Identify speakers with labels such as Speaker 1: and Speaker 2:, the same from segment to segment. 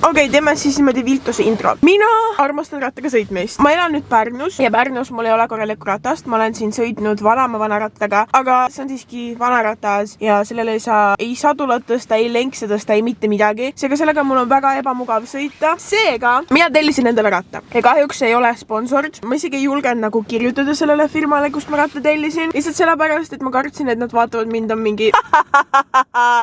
Speaker 1: Okei, teeme siis niimoodi viltuse intro. Mina armastan rattaga sõitmist. Ma elan nüüd Pärnus ja Pärnus mul ei ole korralikku ratast. Ma olen siin sõitnud vana rattaga, aga see on siiski vana ratas ja sellele ei saa ei sadulat tõsta, ei lenkse tõsta, ei mitte midagi. Seega sellega mul on väga ebamugav sõita. Seega mina tellisin endale ratta ja kahjuks ei ole sponsorid. Ma isegi ei julgenud nagu kirjutada sellele firmale, kust ma ratta tellisin. Lihtsalt sellepärast, et ma kartsin, et nad vaatavad mind on mingi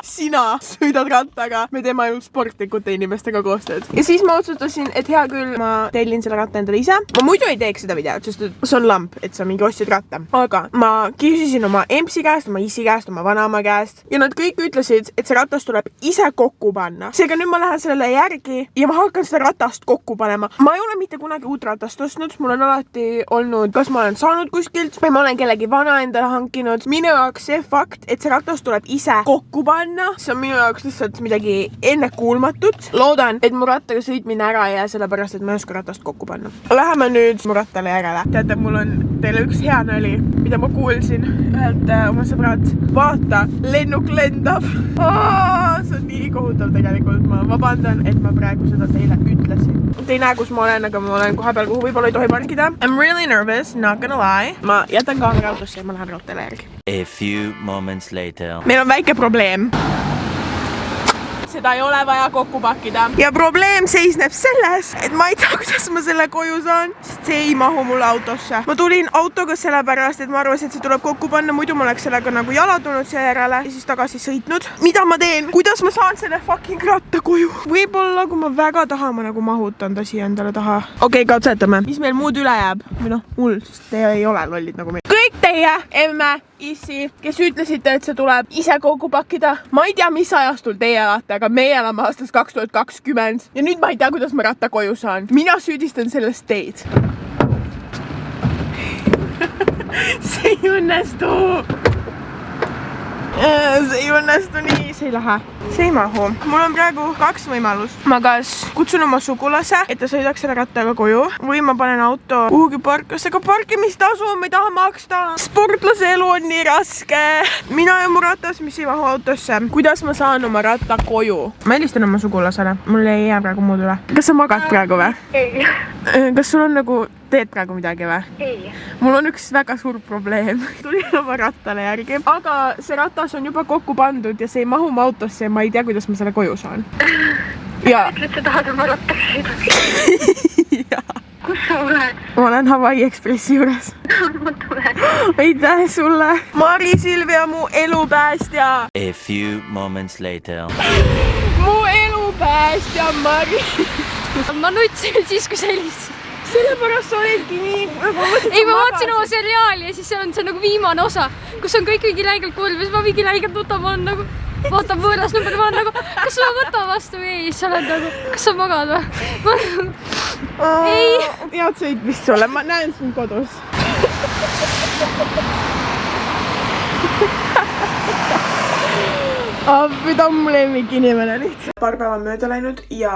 Speaker 1: sina sõidad rattaga, me teeme ainult sportlikute inimestega koostööd. Ja siis ma otsustasin, et hea küll, ma tellin selle ratta endale ise. Ma muidu ei teeks seda videot, sest see on lamp, et sa mingi ostsid ratta. Aga ma küsisin oma empsi käest, oma isi käest, oma vanaema käest ja nad kõik ütlesid, et see ratas tuleb ise kokku panna. Seega nüüd ma lähen sellele järgi ja ma hakkan seda ratast kokku panema. Ma ei ole mitte kunagi uut ratast ostnud, mul on alati olnud, kas ma olen saanud kuskilt või ma olen kellegi vana endale hankinud. Minu jaoks see fakt, et see ratas tuleb ise kokku panna, see on minu jaoks lihtsalt midagi ennekuulmatut. Loodan, et mu rattaga sõitmine ära ei jää, sellepärast, et ma ei oska ratast kokku panna. Läheme nüüd mu rattale järele. Teate, mul on teile üks hea nali, mida ma kuulsin ühelt oma sõbrad. Vaata, lennuk lendab. See on nii kohutav tegelikult. Ma vabandan, et ma praegu seda teile ütlesin. Te ei näe, kus ma olen, aga ma olen koha peal, kuhu võib-olla ei tohi parkida. I'm really nervous, not gonna lie. Ma jätan kaamera autosse ja ma lähen rattale järgi.
Speaker 2: A few moments later.
Speaker 1: Meil on väike probleem. Seda ei ole vaja kokku pakkida. Ja probleem seisneb selles, et ma ei tea, kuidas ma selle koju saan, sest see ei mahu mulle autosse. Ma tulin autoga sellepärast, et ma arvasin, et see tuleb kokku panna, muidu ma oleks sellega nagu jala tulnud siia järele ja siis tagasi sõitnud. Mida ma teen? Kuidas ma saan selle fucking ratta koju? Võib-olla, kui ma väga tahan, ma nagu mahutan ta siia endale taha. Okei, katsetame. Mis meil muud üle jääb? Või noh, mul, sest te ei ole lollid nagu meil. Kõik teie, emme, issi, kes ütlesite, et see tuleb ise kokku pakkida. Ma ei tea, mis ajastul teie elate, aga meie elame aastas 2020 ja nüüd ma ei tea, kuidas ma ratta koju saan. Mina süüdistan sellest teid. See ei õnnestu. See ei õnnestu nii, see ei lähe. See ei mahu. Mul on praegu kaks võimalust. Ma kas kutsun oma sugulase, et ta sõidaks selle rattaga koju või ma panen auto kuhugi parkasse, aga parkimistasu ma ei taha maksta. Sportlase elu on nii raske. Mina ja mu ratas, mis ei mahu autosse. Kuidas ma saan oma ratta koju? Ma helistan oma sugulasele. Mul ei jää praegu muud üle. Kas sa magad praegu või?
Speaker 3: Ei.
Speaker 1: Kas sul on nagu teed praegu midagi või?
Speaker 3: Ei.
Speaker 1: Mul on üks väga suur probleem. Tulin oma rattale järgi, aga see ratas on juba kokku pandud ja see ei mahu mu autosse ja ma ei tea, kuidas ma selle koju saan. Ja.
Speaker 3: Ütled, sa tahad oma rattaga sõidada? Kus sa oled?
Speaker 1: Ma olen Hawaii Expressi juures.
Speaker 3: Ma tulen.
Speaker 1: Aitäh sulle. Mari Silvia, mu elupäästja.
Speaker 2: A few moments later.
Speaker 1: Mu elupäästja, Mari.
Speaker 4: Ma nutsin siis, kui sa helistasid.
Speaker 1: Sellepärast sa olidki nii...
Speaker 4: Ei, ma vaatasin oma seriaali ja siis seal on see nagu viimane osa, kus on kõik mingi läigelt kuulb ja siis ma mingi läigelt nutan, ma olen nagu, vaatan võõras number, ma olen nagu, kas ma võtan vastu või ei, siis sa oled nagu, kas sa magad või? Ei.
Speaker 1: Head sõitmist sulle, ma näen sind kodus. Mida on mu lemmik inimene lihtsalt. Paar päeva mööda läinud ja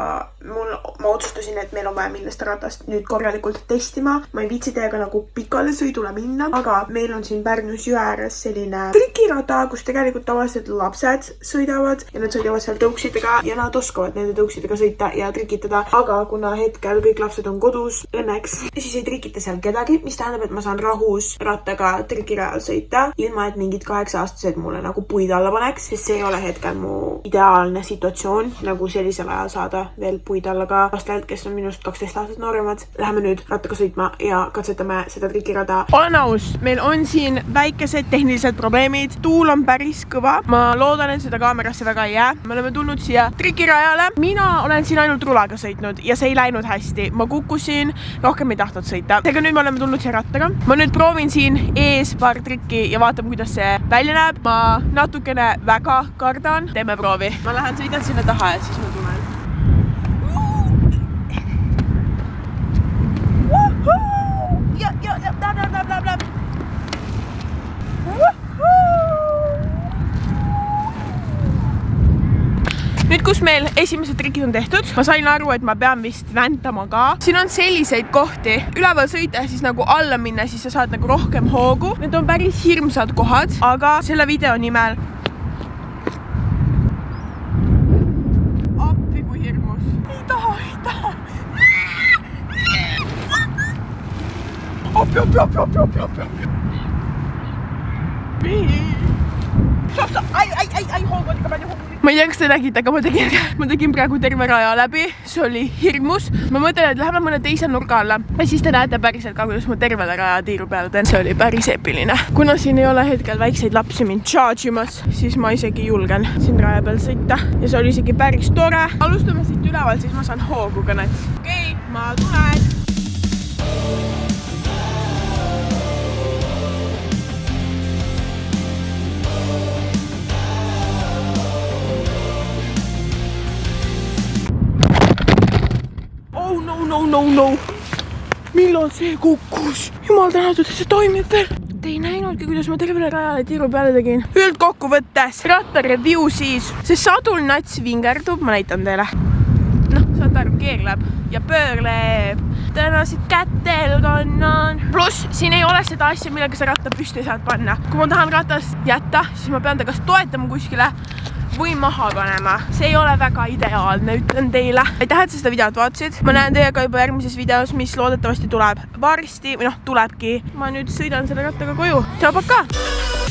Speaker 1: ma otsustasin, et meil on vaja minna seda ratast nüüd korralikult testima. Ma ei viitsi teiega nagu pikale sõidule minna, aga meil on siin Pärnus jõe ääres selline trikirada, kus tegelikult tavaliselt lapsed sõidavad ja nad sõidavad seal tõuksidega ja nad oskavad nende tõuksidega sõita ja trikitada. Aga kuna hetkel kõik lapsed on kodus, õnneks, siis ei trikita seal kedagi, mis tähendab, et ma saan rahus rattaga trikirajal sõita, ilma et mingid 8-aastased mulle nagu puid alla paneks, sest see ei ole hetkel mu ideaalne situatsioon, nagu sellisel ajal saada veel puid alla ka lastelt, kes on minust 12 aastat nooremad. Läheme nüüd rattaga sõitma ja katsetame seda trikirada. Olen aus, meil on siin väikesed tehnilised probleemid. Tuul on päris kõva. Ma loodan, et seda kaamerasse väga ei jää. Me oleme tulnud siia trikirajale. Mina olen siin ainult rulaga sõitnud ja see ei läinud hästi. Ma kukkusin, rohkem ei tahtnud sõita. Seega nüüd me oleme tulnud siia rattaga. Ma nüüd proovin siin ees paar trikki ja vaatan, kuidas see välja näeb. Ma natukene väga kardan. Teeme proovi. Ma lähen sõidan sinna taha ja siis ma tulen. Nüüd, kus meil esimesed trikid on tehtud, ma sain aru, et ma pean vist väntama ka. Siin on selliseid kohti, üleval sõita ja siis nagu alla minna, siis sa saad nagu rohkem hoogu. Need on päris hirmsad kohad, aga selle video nimel appi kui hirmus. Mida? ma ei tea, kas te nägite, aga ma tegin praegu terve raja läbi, see oli hirmus. Ma mõtlen, et läheme mõne teise nurga alla ja siis te näete päriselt ka, kuidas ma tervele raja tiiru peale teen. See oli päris epiline. Kuna siin ei ole hetkel väikseid lapsi mind charge imas, siis ma isegi julgen siin raja peal sõita ja see oli isegi päris tore. Alustame siit üleval, siis ma saan hoogu kõnet. Okei, ma tulen. No. Millal see kukkus? Jumal tänatud, et see toimib veel. Te ei näinudki, kuidas ma tervele rajale tiiru peale tegin. Üldkokkuvõttes ratta review siis. See sadul nats vingerdub, ma näitan teile. Noh, saate aru, keerleb ja pöörleb. Tõenäoliselt kätel kannan. Pluss, siin ei ole seda asja, millega sa ratta püsti saad panna. Kui ma tahan ratast jätta, siis ma pean ta kas toetama kuskile või maha panema. See ei ole väga ideaalne, ütlen teile. Aitäh, et sa seda videot vaatasid. Ma näen teiega juba järgmises videos, mis loodetavasti tuleb varsti või noh, tulebki. Ma nüüd sõidan selle rattaga koju. Tšau, paka!